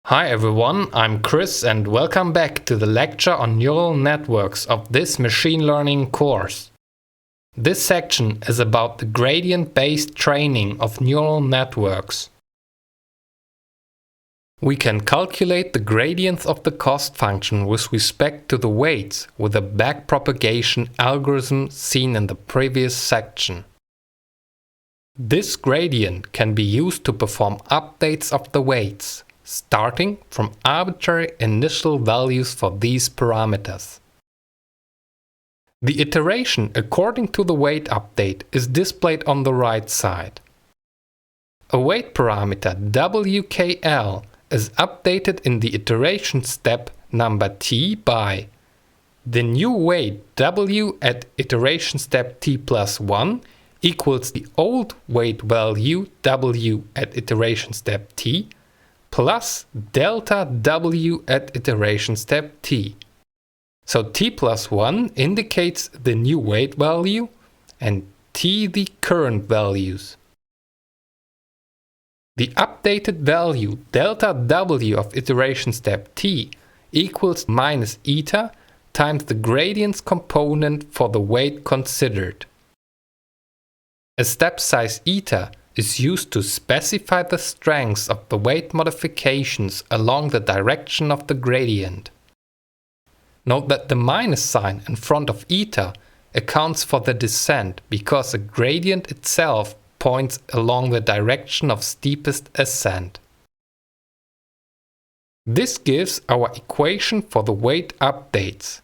Hi everyone, I'm Chris and welcome back to the lecture on neural networks of this machine learning course. This section is about the gradient-based training of neural networks. We can calculate the gradients of the cost function with respect to the weights with the backpropagation algorithm seen in the previous section. This gradient can be used to perform updates of the weights, starting from arbitrary initial values for these parameters. The iteration according to the weight update is displayed on the right side. A weight parameter WKL is updated in the iteration step number t by the new weight W at iteration step t plus 1 equals the old weight value W at iteration step t plus delta W at iteration step t. So t plus 1 indicates the new weight value and t the current values. The updated value delta W of iteration step t equals minus eta times the gradients component for the weight considered. A step size eta is used to specify the strengths of the weight modifications along the direction of the gradient. Note that the minus sign in front of eta accounts for the descent because the gradient itself points along the direction of steepest ascent. This gives our equation for the weight updates.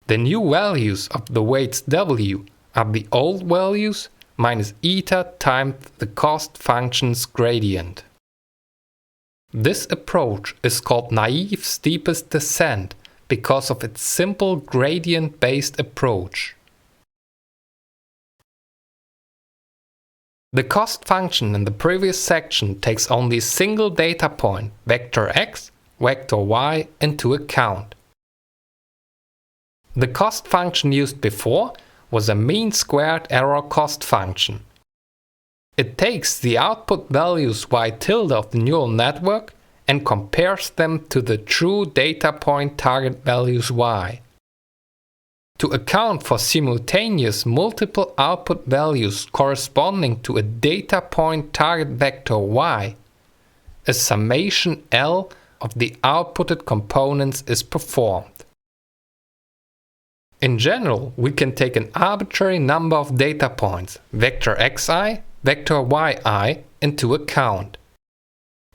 The new values of the weights W are the old values minus eta times the cost function's gradient. This approach is called naive steepest descent because of its simple gradient-based approach. The cost function in the previous section takes only a single data point, vector x, vector y, into account. The cost function used before was a mean squared error cost function. It takes the output values y tilde of the neural network and compares them to the true data point target values y. To account for simultaneous multiple output values corresponding to a data point target vector y, a summation L of the outputted components is performed. In general, we can take an arbitrary number of data points, vector xi, vector yi, into account.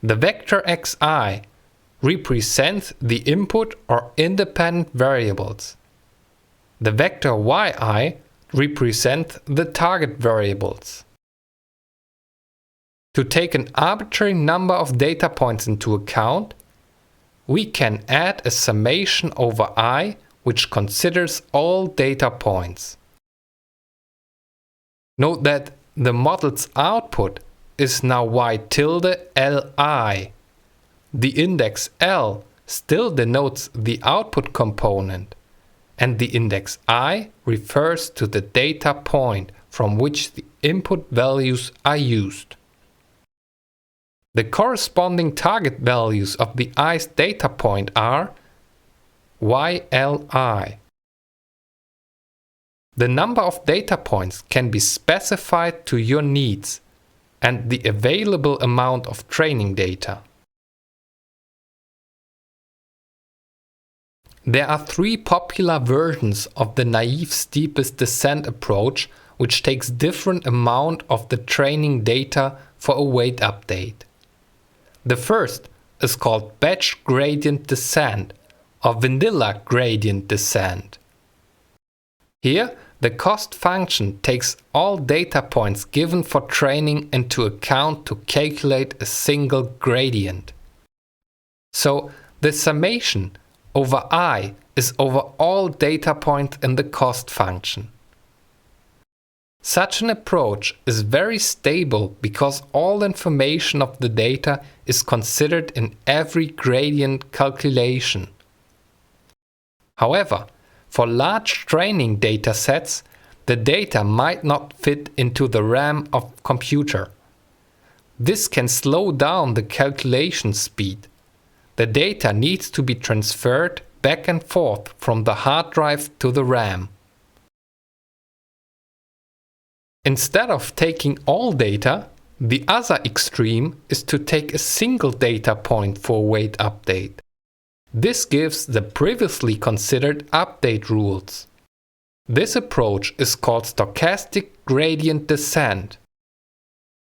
The vector xi represents the input or independent variables. The vector yi represents the target variables. To take an arbitrary number of data points into account, we can add a summation over I which considers all data points. Note that the model's output is now y tilde li. The index L still denotes the output component, and the index I refers to the data point from which the input values are used. The corresponding target values of the i's data point are YLI. The number of data points can be specified to your needs and the available amount of training data. There are three popular versions of the naive steepest descent approach which takes different amount of the training data for a weight update. The first is called batch gradient descent or vanilla gradient descent. Here, the cost function takes all data points given for training into account to calculate a single gradient. So, the summation over I is over all data points in the cost function. Such an approach is very stable because all information of the data is considered in every gradient calculation. However, for large training data sets, the data might not fit into the RAM of computer. This can slow down the calculation speed. the data needs to be transferred back and forth from the hard drive to the RAM. Instead of taking all data, the other extreme is to take a single data point for weight update. This gives the previously considered update rules. This approach is called stochastic gradient descent.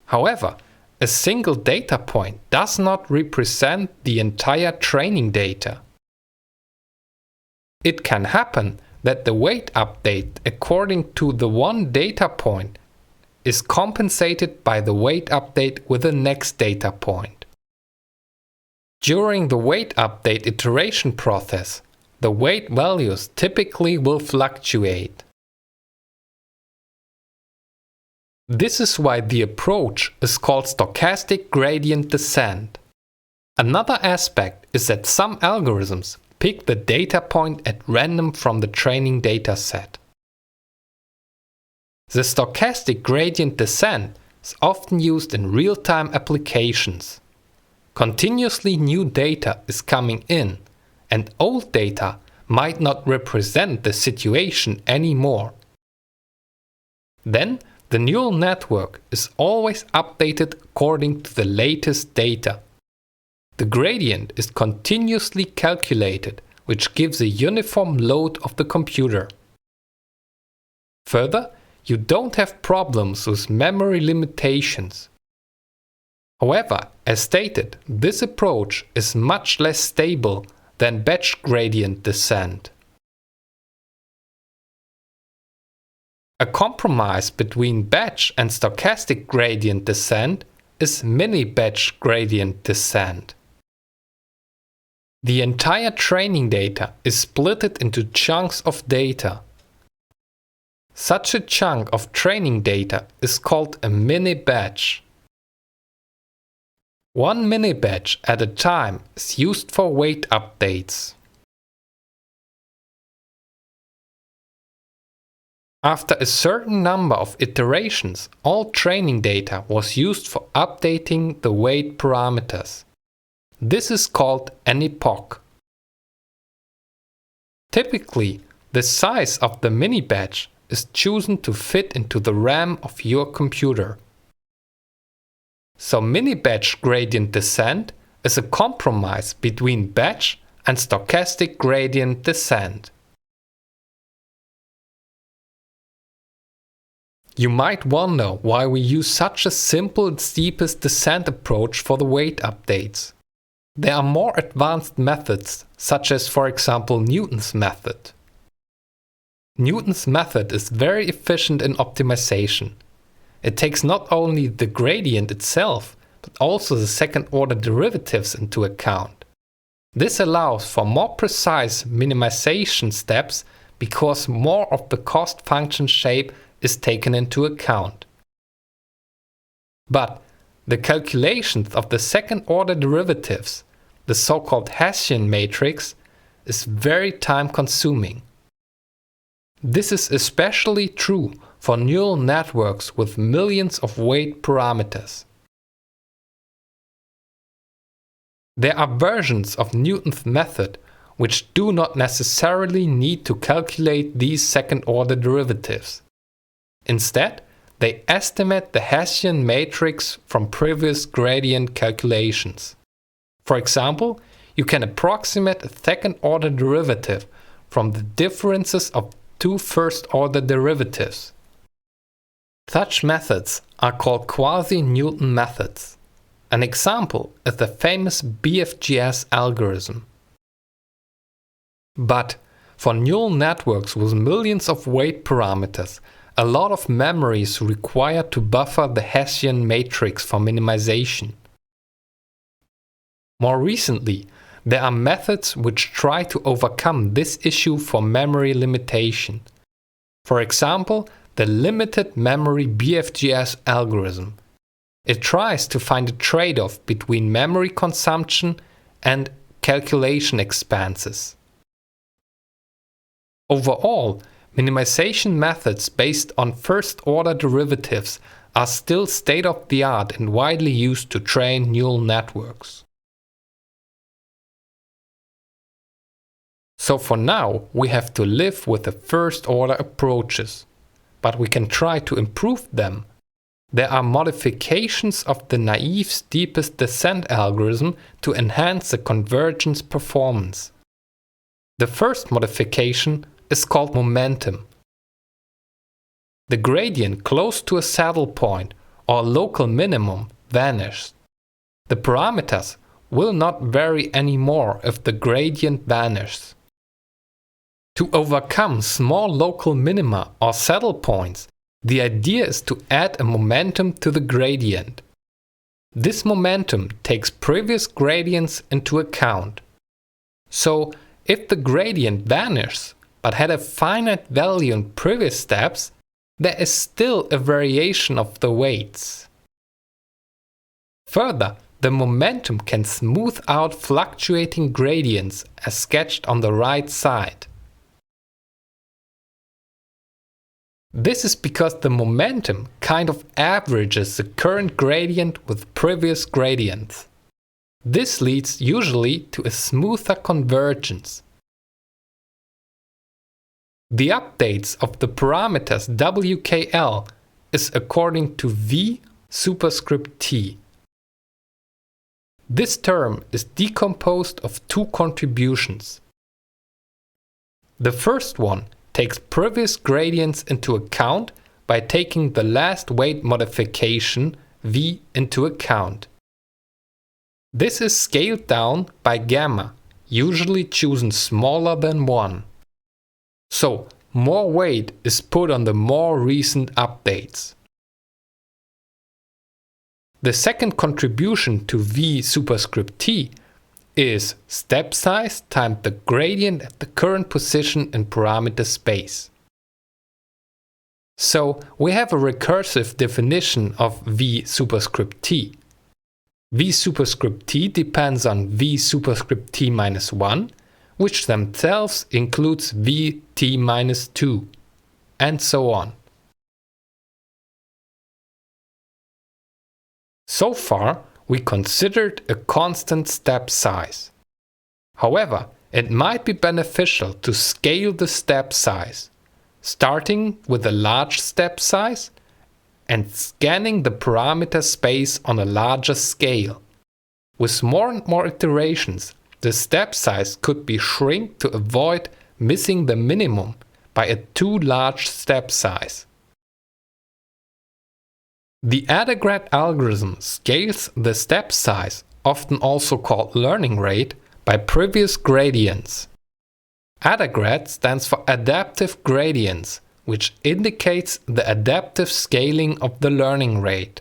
However, a single data point does not represent the entire training data. It can happen that the weight update according to the one data point is compensated by the weight update with the next data point. During the weight update iteration process, the weight values typically will fluctuate. This is why the approach is called stochastic gradient descent. Another aspect is that some algorithms pick the data point at random from the training dataset. The stochastic gradient descent is often used in real-time applications. Continuously new data is coming in, and old data might not represent the situation anymore. Then, the neural network is always updated according to the latest data. The gradient is continuously calculated, which gives a uniform load of the computer. Further, you don't have problems with memory limitations. However, as stated, this approach is much less stable than batch gradient descent. A compromise between batch and stochastic gradient descent is mini-batch gradient descent. The entire training data is split into chunks of data. Such a chunk of training data is called a mini-batch. One mini-batch at a time is used for weight updates. After a certain number of iterations, all training data was used for updating the weight parameters. This is called an epoch. Typically, the size of the mini-batch is chosen to fit into the RAM of your computer. So mini-batch gradient descent is a compromise between batch and stochastic gradient descent. You might wonder why we use such a simple steepest descent approach for the weight updates. There are more advanced methods, such as for example Newton's method. Newton's method is very efficient in optimization. It takes not only the gradient itself, but also the second-order derivatives into account. This allows for more precise minimization steps because more of the cost function shape is taken into account. But the calculations of the second-order derivatives, the so-called Hessian matrix, is very time-consuming. This is especially true for neural networks with millions of weight parameters. There are versions of Newton's method which do not necessarily need to calculate these second-order derivatives. Instead, they estimate the Hessian matrix from previous gradient calculations. For example, you can approximate a second-order derivative from the differences of two first-order derivatives. Such methods are called quasi-Newton methods. An example is the famous BFGS algorithm. But for neural networks with millions of weight parameters, a lot of memory is required to buffer the Hessian matrix for minimization. More recently, there are methods which try to overcome this issue for memory limitation. For example, the limited memory BFGS algorithm. It tries to find a trade-off between memory consumption and calculation expenses. Overall, minimization methods based on first-order derivatives are still state-of-the-art and widely used to train neural networks. So for now, we have to live with the first order approaches, but we can try to improve them. There are modifications of the naive steepest descent algorithm to enhance the convergence performance. The first modification is called momentum. The gradient close to a saddle point or local minimum vanishes. The parameters will not vary anymore if the gradient vanishes. To overcome small local minima or saddle points, the idea is to add a momentum to the gradient. This momentum takes previous gradients into account. So, if the gradient vanishes but had a finite value in previous steps, there is still a variation of the weights. Further, the momentum can smooth out fluctuating gradients as sketched on the right side. This is because the momentum kind of averages the current gradient with previous gradients. This leads usually to a smoother convergence. The updates of the parameters WKL is according to V superscript T. This term is decomposed of two contributions. The first one takes previous gradients into account by taking the last weight modification V into account. This is scaled down by gamma, usually chosen smaller than 1. So, more weight is put on the more recent updates. The second contribution to V superscript T is step size times the gradient at the current position in parameter space. So we have a recursive definition of V superscript T. V superscript T depends on V superscript T minus 1, which themselves includes V T minus 2, and so on. So far, we considered a constant step size. However, it might be beneficial to scale the step size, starting with a large step size and scanning the parameter space on a larger scale. With more and more iterations, the step size could be shrunk to avoid missing the minimum by a too large step size. The Addergrad algorithm scales the step size, often also called learning rate, by previous gradients. Addergrad stands for adaptive gradients, which indicates the adaptive scaling of the learning rate.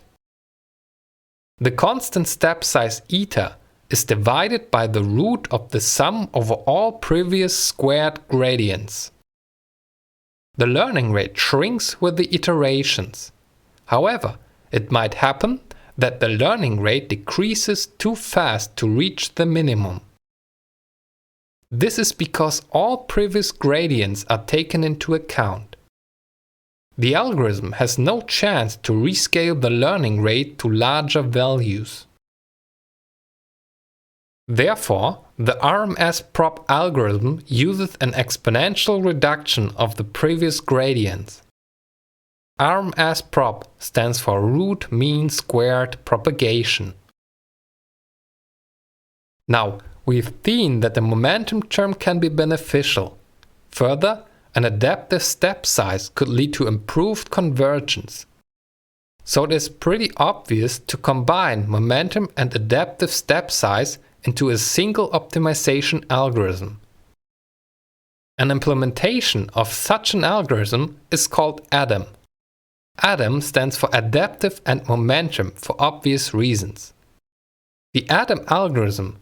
The constant step size eta is divided by the root of the sum over all previous squared gradients. The learning rate shrinks with the iterations. However, it might happen that the learning rate decreases too fast to reach the minimum. This is because all previous gradients are taken into account. The algorithm has no chance to rescale the learning rate to larger values. Therefore, the RMS-prop algorithm uses an exponential reduction of the previous gradients. RMS-prop stands for root mean squared propagation. Now, we've seen that the momentum term can be beneficial. Further, an adaptive step size could lead to improved convergence. So it is pretty obvious to combine momentum and adaptive step size into a single optimization algorithm. An implementation of such an algorithm is called ADAM. ADAM stands for adaptive and momentum for obvious reasons. The ADAM algorithm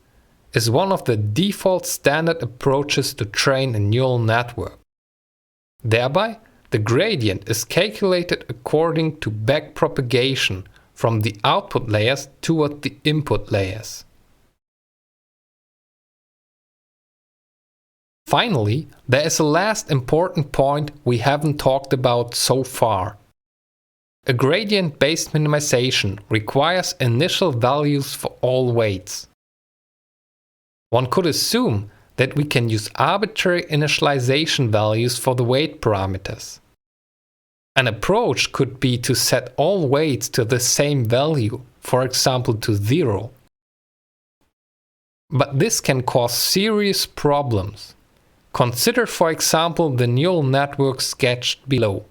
is one of the default standard approaches to train a neural network. Thereby, the gradient is calculated according to backpropagation from the output layers toward the input layers. Finally, there is a last important point we haven't talked about so far. A gradient-based minimization requires initial values for all weights. One could assume that we can use arbitrary initialization values for the weight parameters. An approach could be to set all weights to the same value, for example to 0. But this can cause serious problems. Consider, for example, the neural network sketched below.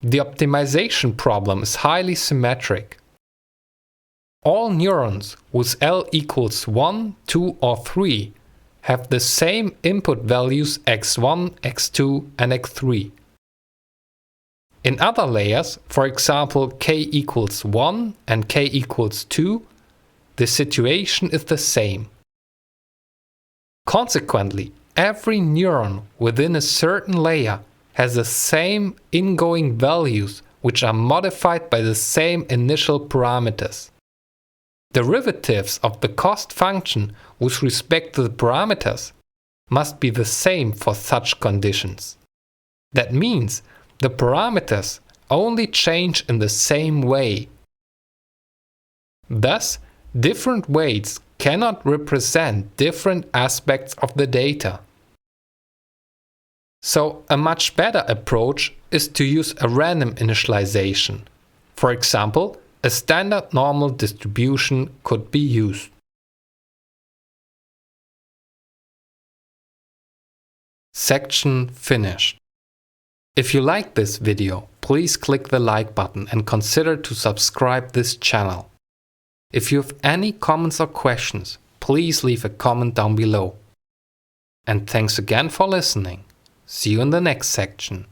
The optimization problem is highly symmetric. All neurons with L equals 1, 2 or 3 have the same input values x1, x2 and x3. In other layers, for example k equals 1 and k equals 2, the situation is the same. Consequently, every neuron within a certain layer has the same ingoing values which are modified by the same initial parameters. Derivatives of the cost function with respect to the parameters must be the same for such conditions. That means the parameters only change in the same way. Thus, different weights cannot represent different aspects of the data. So, a much better approach is to use a random initialization. For example, a standard normal distribution could be used. Section finished. If you like this video, please click the like button and consider to subscribe this channel. If you have any comments or questions, please leave a comment down below. And thanks again for listening. See you in the next section.